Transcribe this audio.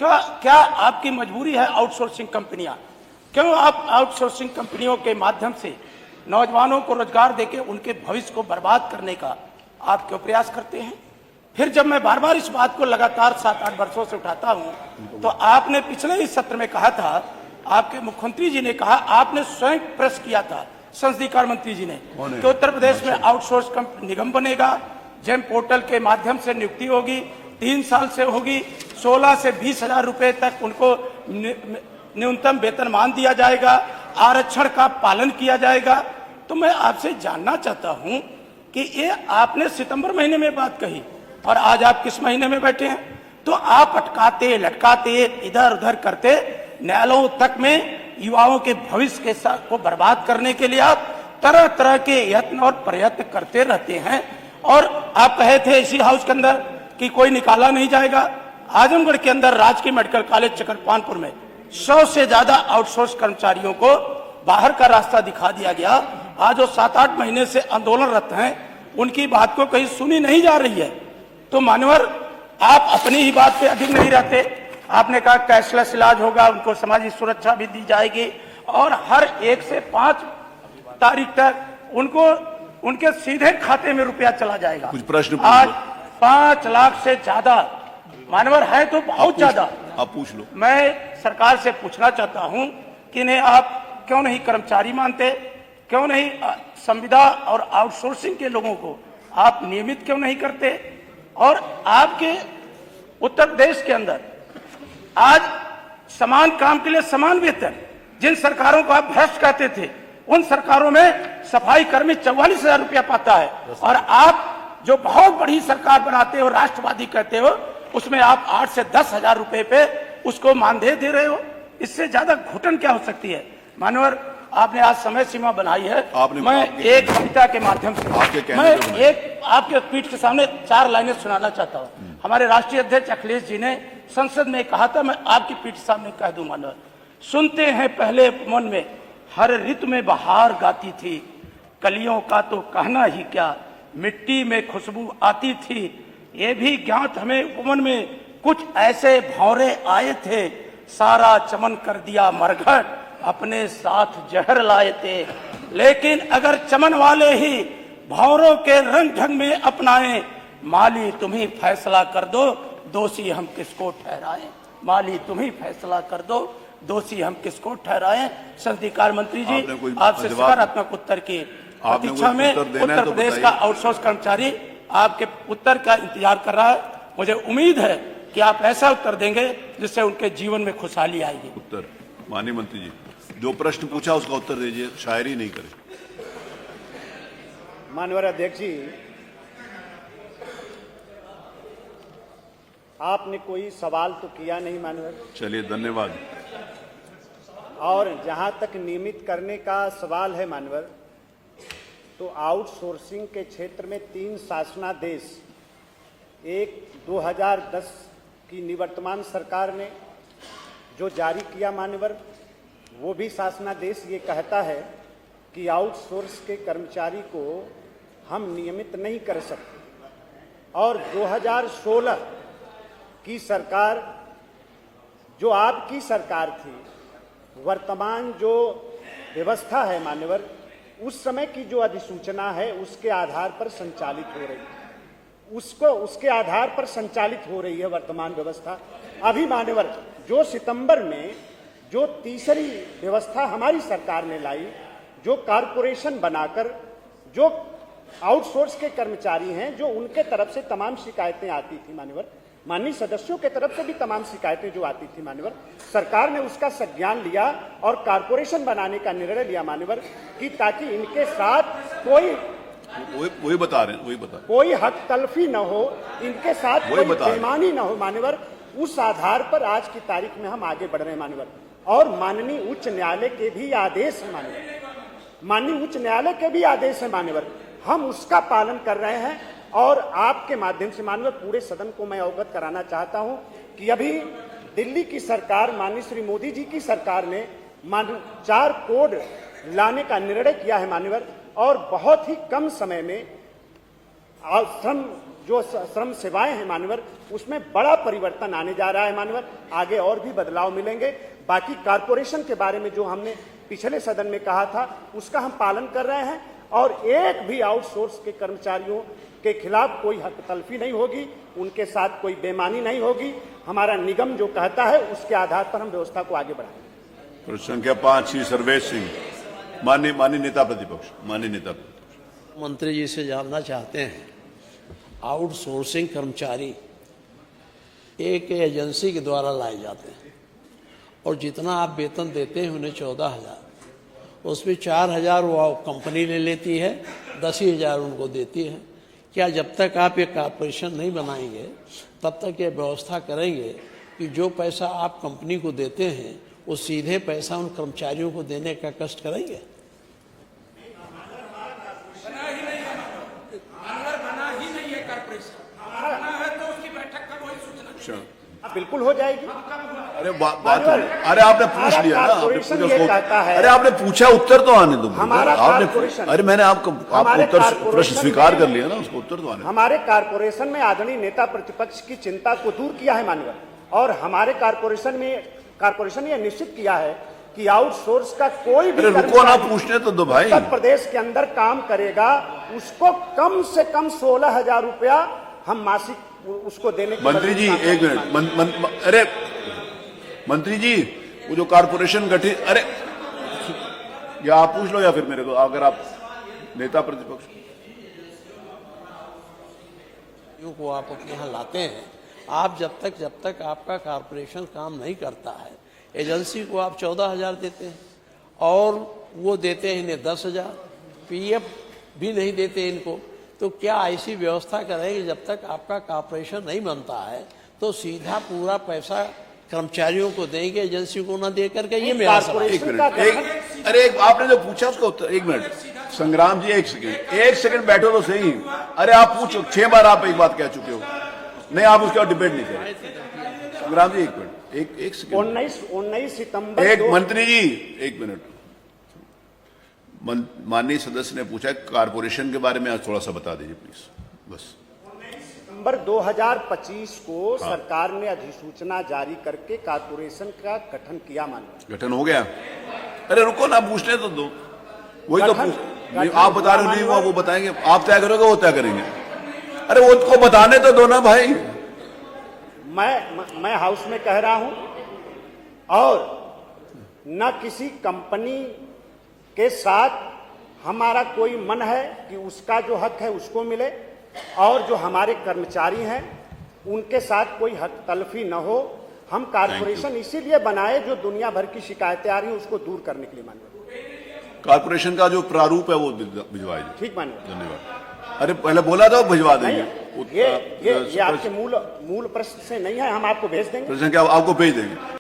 क्या आपकी मजबूरी है आउटसोर्सिंग कंपनियां? क्यों आप आउटसोर्सिंग कंपनियों के माध्यम से नौजवानों को रोजगार देके उनके भविष्य को बर्बाद करने का आप क्यों प्रयास करते हैं? फिर जब मैं बार बार इस बात को लगातार 7-8 वर्षों से उठाता हूं, तो आपने पिछले ही सत्र में कहा था, आपके मुख्यमंत्री जी ने कहा, आपने स्वयं प्रेस किया था, संसदीय कार्य मंत्री जी ने, कि उत्तर प्रदेश में आउटसोर्स निगम बनेगा, जेम पोर्टल के माध्यम से नियुक्ति होगी, 3 साल से होगी, 16 से 20 हजार रुपए तक उनको न्यूनतम वेतनमान दिया जाएगा, आरक्षण का पालन किया जाएगा। तो मैं आपसे जानना चाहता हूं कि ये आपने सितंबर महीने में बात कही और आज आप किस महीने में बैठे हैं? तो आप अटकाते लटकाते इधर उधर करते न्यायालयों तक में युवाओं के भविष्य के साथ को बर्बाद करने के लिए आप तरह तरह के यत्न और प्रयत्न करते रहते हैं। और आप कहे थे इसी हाउस के अंदर कि कोई निकाला नहीं जाएगा। आजमगढ़ के अंदर राजकीय मेडिकल कॉलेज चकरपानपुर में 100 से ज्यादा आउटसोर्स कर्मचारियों को बाहर का रास्ता दिखा दिया गया। आज वो 7-8 महीने से आंदोलनरत हैं, उनकी बात को कहीं सुनी नहीं जा रही है। तो मान्यवर, आप अपनी ही बात पे अधिक नहीं रहते। आपने कहा कैशलेस इलाज होगा, उनको सामाजिक सुरक्षा भी दी जाएगी और हर 1 से 5 तारीख तक उनको उनके सीधे खाते में रुपया चला जाएगा। कुछ प्रश्न आज 5 लाख से ज्यादा मानवर है तो बहुत ज्यादा। आप पूछ लो। मैं सरकार से पूछना चाहता हूं कि इन्हें आप क्यों नहीं कर्मचारी मानते, क्यों नहीं संविदा और आउटसोर्सिंग के लोगों को आप नियमित क्यों नहीं करते? और आपके उत्तर प्रदेश के अंदर आज समान काम के लिए समान वेतन, जिन सरकारों को आप भ्रष्ट कहते थे, उन सरकारों में सफाई कर्मी 44,000 रुपया पाता है और आप जो बहुत बड़ी सरकार बनाते हो, राष्ट्रवादी कहते हो, उसमें आप 8 से 10 हजार रुपए पे उसको मानदेय दे रहे हो। इससे ज्यादा घुटन क्या हो सकती है? मानवर, आपने आज समय सीमा बनाई है। मैं एक कविता के माध्यम से मैं एक आपके पीठ के सामने 4 लाइनें सुनाना चाहता हूँ। हमारे राष्ट्रीय अध्यक्ष अखिलेश जी ने संसद में कहा था, मैं आपकी पीठ के सामने कह दूं। मानवर, सुनते हैं पहले मन में हर ऋतु में बहार गाती थी, कलियों का तो कहना ही क्या, मिट्टी में खुशबू आती थी। ये भी ज्ञात हमें उपवन में कुछ ऐसे भौरे आए थे, सारा चमन कर दिया मरघट, अपने साथ जहर लाए थे। लेकिन अगर चमन वाले ही भौरों के रंग ढंग में अपनाएं, माली तुम ही फैसला कर दो, दोषी हम किसको ठहराएं। माली तुम ही फैसला कर दो, दोषी हम किसको ठहराएं। संसदीय कार्य मंत्री जी, आपसे सकारात्मक उत्तर की प्रतीक्षा में उत्तर प्रदेश का आउटसोर्स कर्मचारी आपके उत्तर का इंतजार कर रहा है। मुझे उम्मीद है कि आप ऐसा उत्तर देंगे जिससे उनके जीवन में खुशहाली आएगी। उत्तर माननीय मंत्री जी, जो प्रश्न पूछा उसका उत्तर दीजिए, शायरी नहीं करें। माननीय अध्यक्ष जी, आपने कोई सवाल तो किया नहीं माननीय। चलिए, धन्यवाद। और जहां तक नियमित करने का सवाल है माननीय, तो आउटसोर्सिंग के क्षेत्र में 3 शासनादेश, एक 2010 की निवर्तमान सरकार ने जो जारी किया मान्यवर, वो भी शासनादेश ये कहता है कि आउटसोर्स के कर्मचारी को हम नियमित नहीं कर सकते। और 2016 की सरकार, जो आपकी सरकार थी, वर्तमान जो व्यवस्था है मान्यवर, उस समय की जो अधिसूचना है उसके आधार पर संचालित हो रही है, उसके आधार पर संचालित हो रही है वर्तमान व्यवस्था। अभी मान्यवर, जो सितंबर में जो तीसरी व्यवस्था हमारी सरकार ने लाई, जो कारपोरेशन बनाकर जो आउटसोर्स के कर्मचारी हैं, जो उनके तरफ से तमाम शिकायतें आती थी मान्यवर, माननीय सदस्यों के तरफ से भी तमाम शिकायतें जो आती थी मान्यवर, सरकार ने उसका संज्ञान लिया और कारपोरेशन बनाने का निर्णय लिया मान्यवर, कि ताकि इनके साथ वही बता रहे हैं, वही बता, कोई हक तलफी न हो, इनके साथ कोई बेईमानी न हो मान्यवर। उस आधार पर आज की तारीख में हम आगे बढ़ रहे हैं मान्यवर। और माननीय उच्च न्यायालय के भी आदेश है मान्यवर, माननीय उच्च न्यायालय के भी आदेश है मान्यवर, हम उसका पालन कर रहे हैं। और आपके माध्यम से माननीय पूरे सदन को मैं अवगत कराना चाहता हूं कि अभी दिल्ली की सरकार, माननीय श्री मोदी जी की सरकार ने 4 कोड लाने का निर्णय किया है मान्यवर, और बहुत ही कम समय में श्रम जो श्रम सेवाएं हैं मान्यवर, उसमें बड़ा परिवर्तन आने जा रहा है मान्यवर। आगे और भी बदलाव मिलेंगे। बाकी कारपोरेशन के बारे में जो हमने पिछले सदन में कहा था, उसका हम पालन कर रहे हैं और एक भी आउटसोर्स के कर्मचारियों के खिलाफ कोई हक तलफी नहीं होगी, उनके साथ कोई बेईमानी नहीं होगी। हमारा निगम जो कहता है उसके आधार पर हम व्यवस्था को आगे बढ़ाएंगे। प्रश्न संख्या 5 श्री सर्वेश सिंह। माननीय नेता प्रतिपक्ष, मंत्री जी से जानना चाहते हैं, आउटसोर्सिंग कर्मचारी एक एजेंसी के द्वारा लाए जाते हैं और जितना आप वेतन देते हैं उन्हें 14,000, उसमें 4,000 वो कंपनी ले लेती है, 10,000 उनको देती है। क्या जब तक आप ये कॉर्पोरेशन नहीं बनाएंगे तब तक ये व्यवस्था करेंगे कि जो पैसा आप कंपनी को देते हैं वो सीधे पैसा उन कर्मचारियों को देने का कष्ट करेंगे? बिल्कुल हो जाएगी। अरे बात अरे आपने पूछ लिया ना, कारपोरेशन ये कहता है। अरे आपने पूछा, उत्तर तो आने दो। हमारा कारपोरेशन, अरे मैंने आपको उत्तर प्रश्न स्वीकार कर लिया ना, उसको उत्तर तो आने दो। हमारे कारपोरेशन में आदरणीय नेता प्रतिपक्ष की चिंता को दूर किया है माननीय, और हमारे कारपोरेशन ने निश्चित किया है कि आउटसोर्स का कोई भी रुको ना, पूछने तो दो भाई। उत्तर प्रदेश के अंदर काम करेगा उसको कम से कम 16,000 रुपया हम मासिक उसको देने की। मंत्री जी एक मिनट, अरे मंत्री जी, वो जो कारपोरेशन गठित, अरे या आप पूछ लो या फिर मेरे को, अगर आप नेता प्रतिपक्ष को आप अपने यहाँ लाते हैं, आप जब तक आपका कारपोरेशन काम नहीं करता है, एजेंसी को आप 14,000 देते हैं और वो देते हैं इन्हें 10,000, पीएफ भी नहीं देते इनको। तो क्या ऐसी व्यवस्था करेंगे जब तक आपका कॉर्पोरेशन नहीं बनता है तो सीधा पूरा पैसा कर्मचारियों को देंगे, एजेंसी को ना दे करके? ये मेरा सवाल। एक मिनट, अरे आपने जो पूछा उसका उत्तर। एक मिनट संग्राम जी, एक सेकंड बैठो तो सही। अरे आप पूछो, 6 बार आप एक बात कह चुके हो, नहीं आप उसके बाद डिबेट नहीं करें। संग्राम जी एक मिनट, एक सेकंड। 19 सितंबर एक मंत्री जी एक मिनट, माननीय सदस्य ने पूछा कारपोरेशन के बारे में, आज थोड़ा सा बता दीजिए प्लीज। बस सितंबर 2025 को सरकार ने अधिसूचना जारी करके कारपोरेशन का गठन किया माननीय। गठन हो गया? अरे रुको ना, पूछने तो दो। वही तो आप बता रहे हो नहीं हुआ, वो बताएंगे। आप तय करोगे वो तय करेंगे? अरे वो उनको बताने तो दो ना भाई। मैं हाउस में कह रहा हूं, और न किसी कंपनी के साथ हमारा कोई मन है कि उसका जो हक है उसको मिले, और जो हमारे कर्मचारी हैं उनके साथ कोई हक तलफी न हो। हम कारपोरेशन इसीलिए बनाए जो दुनिया भर की शिकायतें आ रही हैं उसको दूर करने के लिए माननीय। कारपोरेशन का जो प्रारूप है वो भिजवाइए। ठीक माननीय, धन्यवाद। अरे पहले बोला था भिजवा देंगे। ये आपके मूल प्रश्न से नहीं है, हम आपको भेज देंगे। प्रश्न क्या आपको भेज देंगे?